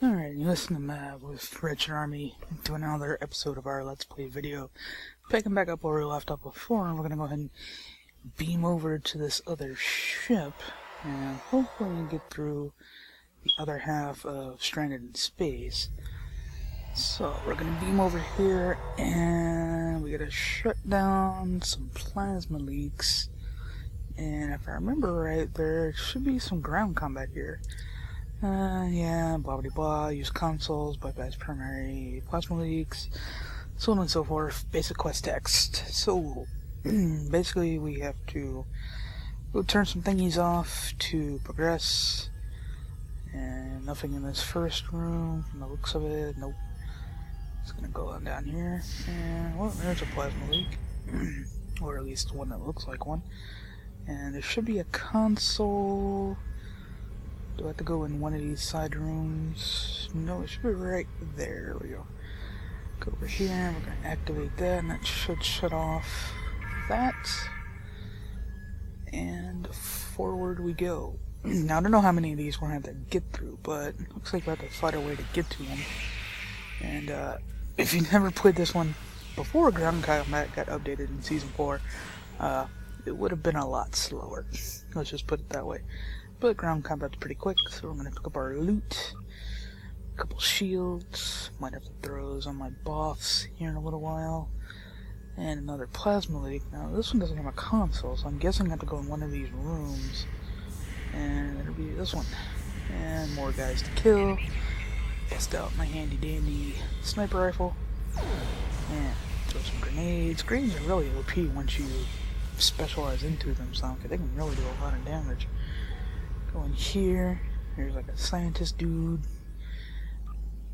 Alright, you listen to Mav with Wretched Army doing another episode of our Let's Play video. Picking back up where we left off before, and we're gonna go ahead and beam over to this other ship and hopefully get through the other half of Stranded in Space. So, we're gonna beam over here and we gotta shut down some plasma leaks. And if I remember right, there should be some ground combat here. Yeah, blah blah blah, use consoles, bypass primary plasma leaks, so on and so forth, basic quest text. So, basically we have to turn some thingies off to progress, and nothing in this first room, from the looks of it, nope. It's gonna go on down here, and, well, there's a plasma leak, or at least one that looks like one, and there should be a console. Do I have to go in one of these side rooms? No, it should be right there. There we go. Go over here, and we're going to activate that, and that should shut off that. And forward we go. Now, I don't know how many of these we're going to have to get through, but it looks like we have to find a way to get to them. And if you never played this one before Ground Combat got updated in Season 4, it would have been a lot slower. Let's just put it that way. But ground combat's pretty quick, so we're gonna pick up our loot. A couple shields. Might have to throw those on my buffs here in a little while. And another plasma leak. Now, this one doesn't have a console, so I'm guessing I have to go in one of these rooms. And it'll be this one. And more guys to kill. Bust out my handy dandy sniper rifle. And throw some grenades. Grenades are really OP once you specialize into them, so they can really do a lot of damage. Go in here. There's like a scientist dude.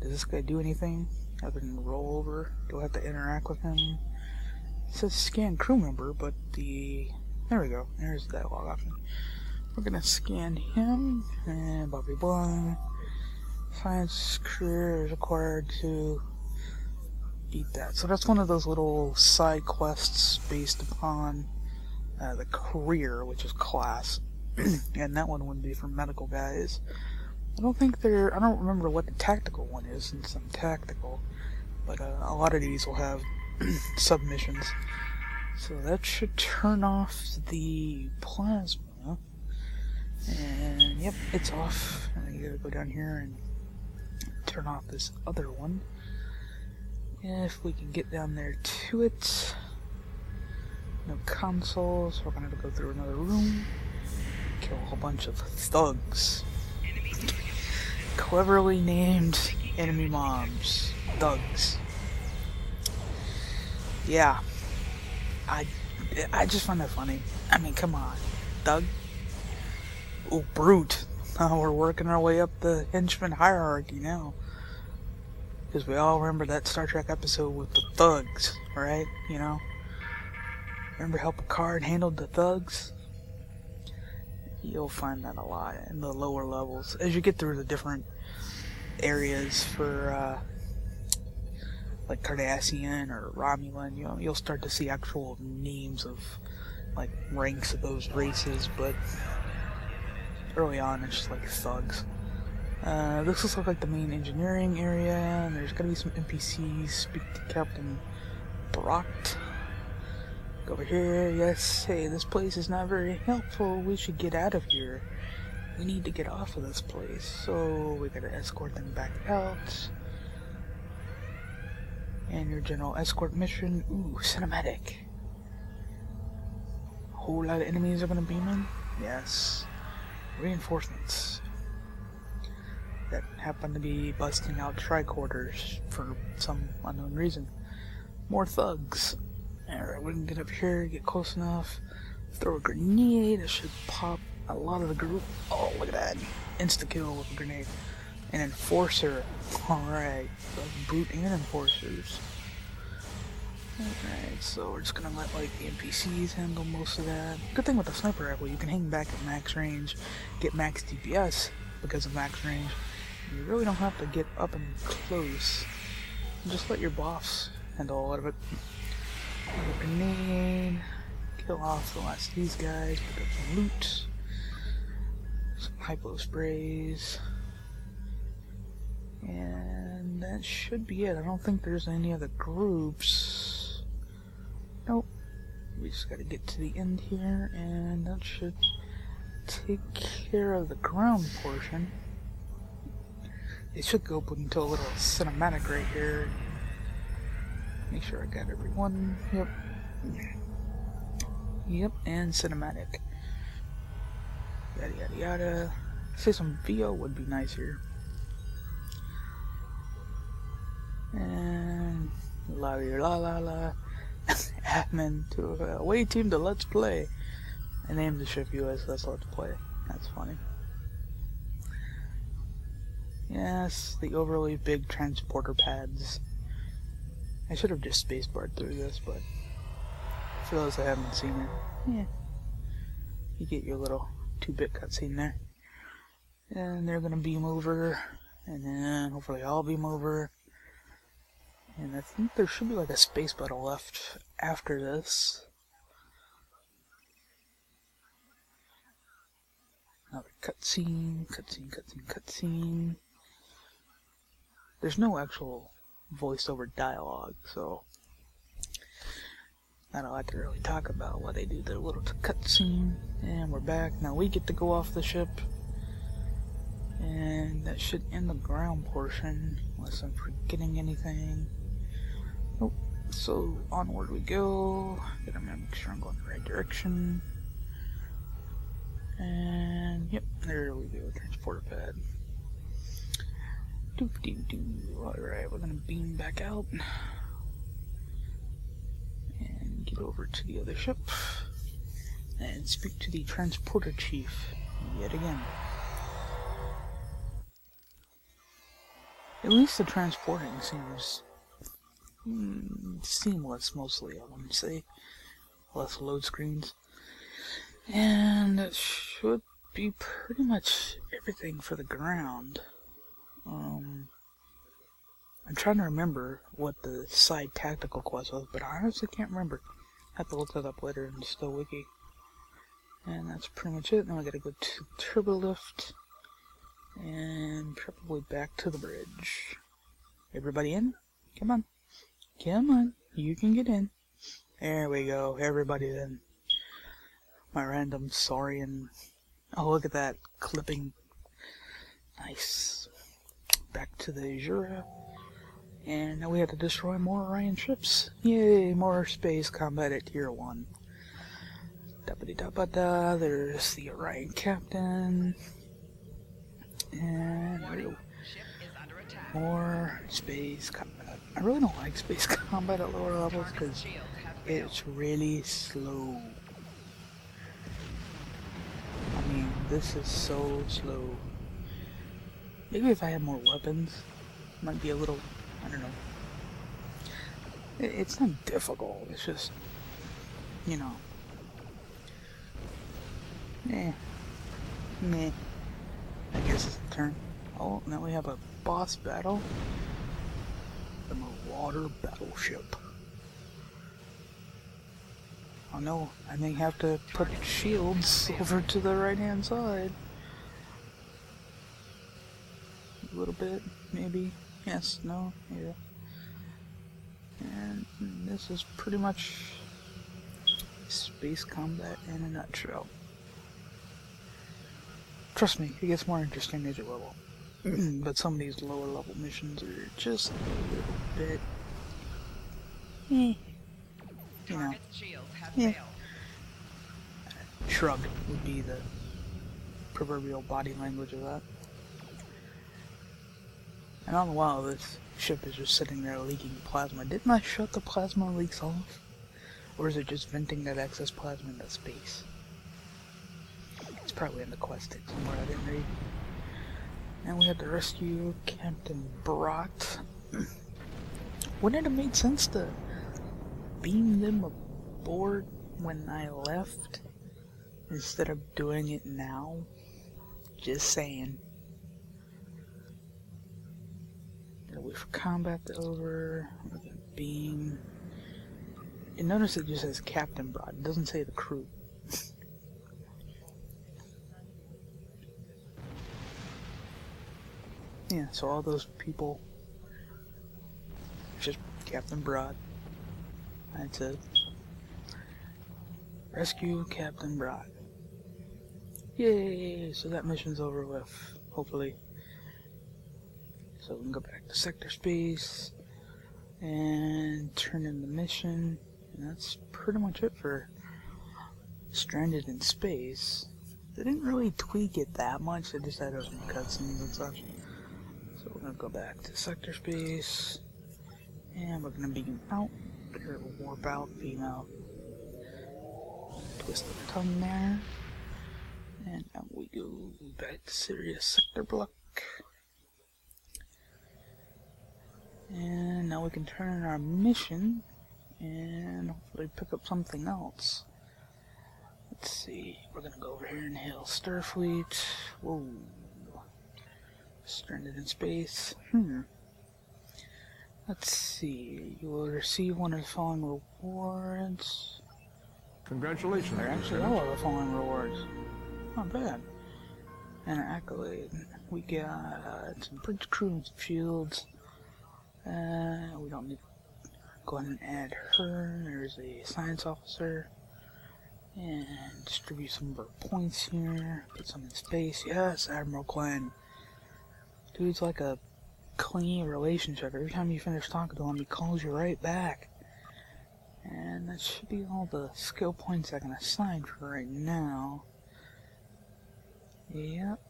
Does this guy do anything other than roll over? Do I have to interact with him? It says scan crew member, but there we go. There's the dialogue option. We're gonna scan him, and blah blah blah. Science career is required to beat that. So that's one of those little side quests based upon the career, which is class. And that one would be for medical guys. I don't remember what the tactical one is, since I'm tactical. But a lot of these will have submissions. So that should turn off the plasma. And yep, it's off. And you gotta go down here and turn off this other one. If we can get down there to it. No consoles, so we're gonna have to go through another room. Kill a whole bunch of thugs. Cleverly named enemy mobs. Thugs. Yeah. I just find that funny. I mean, come on. Thug? Oh, brute. Now we're working our way up the henchman hierarchy now. Because we all remember that Star Trek episode with the thugs, right? You know? Remember how Picard handled the thugs? You'll find that a lot in the lower levels. As you get through the different areas for, like Cardassian or Romulan, you'll start to see actual names of, like, ranks of those races, but early on it's just like thugs. This looks like the main engineering area, and there's gonna be some NPCs. Speak to Captain Brocht. Go over here. Yes, hey, this place is not very helpful. We should get out of here. We need to get off of this place. So we gotta escort them back out. And your general escort mission. Ooh, cinematic. A whole lot of enemies are gonna beam in. Yes. Reinforcements that happen to be busting out tricorders for some unknown reason. More thugs. Alright, we can get up here, get close enough, throw a grenade. It should pop a lot of the group. Oh, look at that. Insta-kill with a grenade. An enforcer. Alright, so brute and enforcers. Alright, so we're just gonna let, like, the NPCs handle most of that. Good thing with the sniper rifle, you can hang back at max range, get max DPS because of max range. You really don't have to get up and close. Just let your boss handle a lot of it. A grenade. Kill off the last of these guys. Pick up some loot. Some hypo sprays. that should be it. I don't think there's any other groups. Nope. We just gotta get to the end here, and that should take care of the ground portion. It should go up into a little cinematic right here. Make sure I got everyone. Yep. Yep, and cinematic. Yada yada yada. Say some VO would be nice here. And la la la la. Admin to away team to Let's Play. I named the ship USS Let's Play. That's funny. Yes, the overly big transporter pads. I should have just spacebarred through this, but for those that haven't seen it, yeah, you get your little 2-bit cutscene there. And they're gonna beam over, and then hopefully I'll beam over. And I think there should be like a space battle left after this. Another cutscene, cutscene. There's no actual voiceover dialogue, so I don't like to really talk about what they do. Their little cutscene, and we're back. Now we get to go off the ship, and that should end the ground portion, unless I'm forgetting anything. Nope. So onward we go. Gotta make sure I'm going the right direction. And yep, there we go. Transporter pad. Alright, we're gonna beam back out and get over to the other ship and speak to the transporter chief yet again. At least the transporting seems seamless mostly, I wouldn't say. Less load screens. And that should be pretty much everything for the ground. I'm trying to remember what the side tactical quest was, but I honestly can't remember. I have to look that up later in the Stow Wiki. And that's pretty much it. Now I gotta go to Turbo Lift and probably back to the bridge. Everybody in? Come on. Come on. You can get in. There we go. Everybody's in. My random Saurian. Oh, look at that. Clipping. Nice. Back to the Jura. And now we have to destroy more Orion ships. Yay, more space combat at Tier 1. Da-ba-da-da-ba-da. There's the Orion captain. And there we go. More space combat. I really don't like space combat at lower levels because it's really slow. I mean, this is so slow. Maybe if I had more weapons, it might be a little, I don't know. It's not difficult, it's just, you know. Meh. I guess it's a turn. Oh, now we have a boss battle. The Marauder battleship. Oh no, I may have to put shields over to the right hand side. A little bit, maybe. Yes, no, yeah. And this is pretty much space combat in a nutshell. Trust me, it gets more interesting as you level. But some of these lower level missions are just a little bit, you know, shrug would be the proverbial body language of that. And all the while this ship is just sitting there leaking plasma. Didn't I shut the plasma leaks off? Or is it just venting that excess plasma into space? It's probably in the quest text somewhere I didn't read. And we had to rescue Captain Brott. Wouldn't it have made sense to beam them aboard when I left instead of doing it now? Just saying. Gotta wait for combat to over. We're gonna beam. And notice it just says Captain Brott. It doesn't say the crew. Yeah, so all those people just Captain Broad. That's it. Rescue Captain Broad. Yay! So that mission's over with, hopefully. So we can go back to sector space and turn in the mission. And that's pretty much it for Stranded in Space. They didn't really tweak it that much, they just added some cutscenes and such. So we're gonna go back to sector space, and we're gonna beam out, or warp out, beam out. Twist the tongue there, and now we go back to Sirius Sector Block. And now we can turn in our mission, and hopefully pick up something else. Let's see, we're gonna go over here and hail Starfleet. Whoa. Stranded in Space. Let's see, you will receive one of the following rewards. Congratulations. They're actually all of the following rewards. Not bad. And an accolade. We got some bridge crew and some shields. We don't need to go ahead and add her. There's a science officer. And distribute some of our points here. Put some in space. Yes, Admiral Quinn. Dude's like a clingy relationship. Every time you finish talking to him, he calls you right back. And that should be all the skill points I can assign for right now. Yep.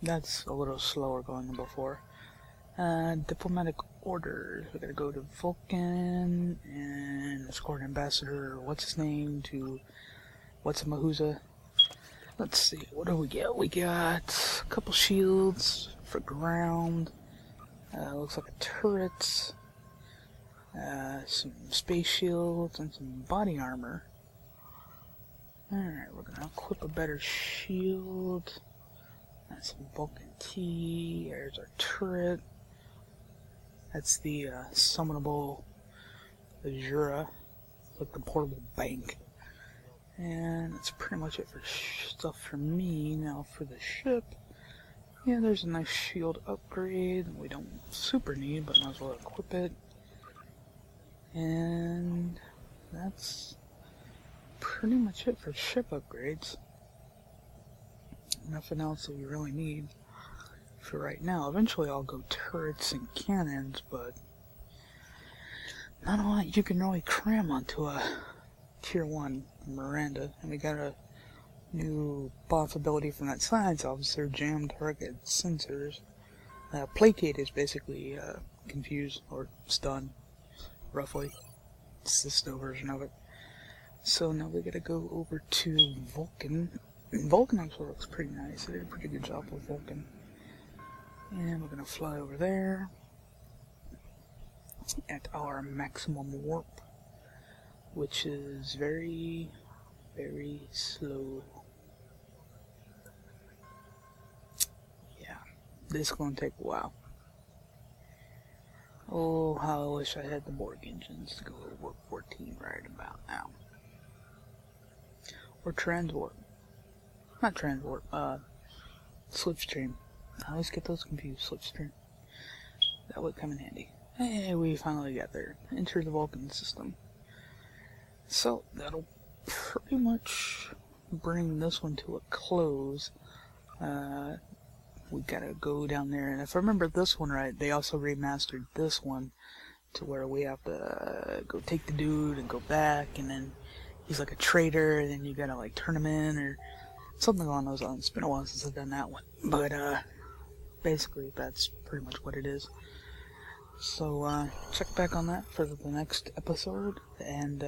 That's a little slower going than before. Diplomatic orders. We're gonna go to Vulcan and escort Ambassador, what's his name, to What's-a-Mahuza. Let's see, what do we get? We got a couple shields for ground. Looks like a turret. Some space shields and some body armor. Alright, we're gonna equip a better shield. That's some Vulcan T. There's our turret. That's the summonable Azura. It's like the portable bank. And that's pretty much it for stuff for me. Now for the ship, yeah, there's a nice shield upgrade that we don't super need, but might as well equip it. And that's pretty much it for ship upgrades. Nothing else that we really need for right now. Eventually I'll go turrets and cannons, but not a lot you can really cram onto a Tier 1 Miranda. And we got a new buff ability from that science officer, Jam Target Sensors. Placate is basically confused or stun, roughly. It's the snow version of it. So now we gotta go over to Vulcan. Vulcan actually looks pretty nice. They did a pretty good job with Vulcan. And we're gonna fly over there at our maximum warp, which is very, very slow. Yeah, this is gonna take a while. Oh, how I wish I had the Borg engines to go to warp 14 right about now. Or transwarp. Not transwarp, slipstream. I always get those confused, slipstream. That would come in handy. Hey, we finally got there. Enter the Vulcan system. So, that'll pretty much bring this one to a close. We gotta go down there, and if I remember this one right, they also remastered this one to where we have to go take the dude and go back, and then he's like a traitor, and then you gotta like turn him in, or something along those lines. It's been a while since I've done that one, but basically that's pretty much what it is. So check back on that for the next episode, and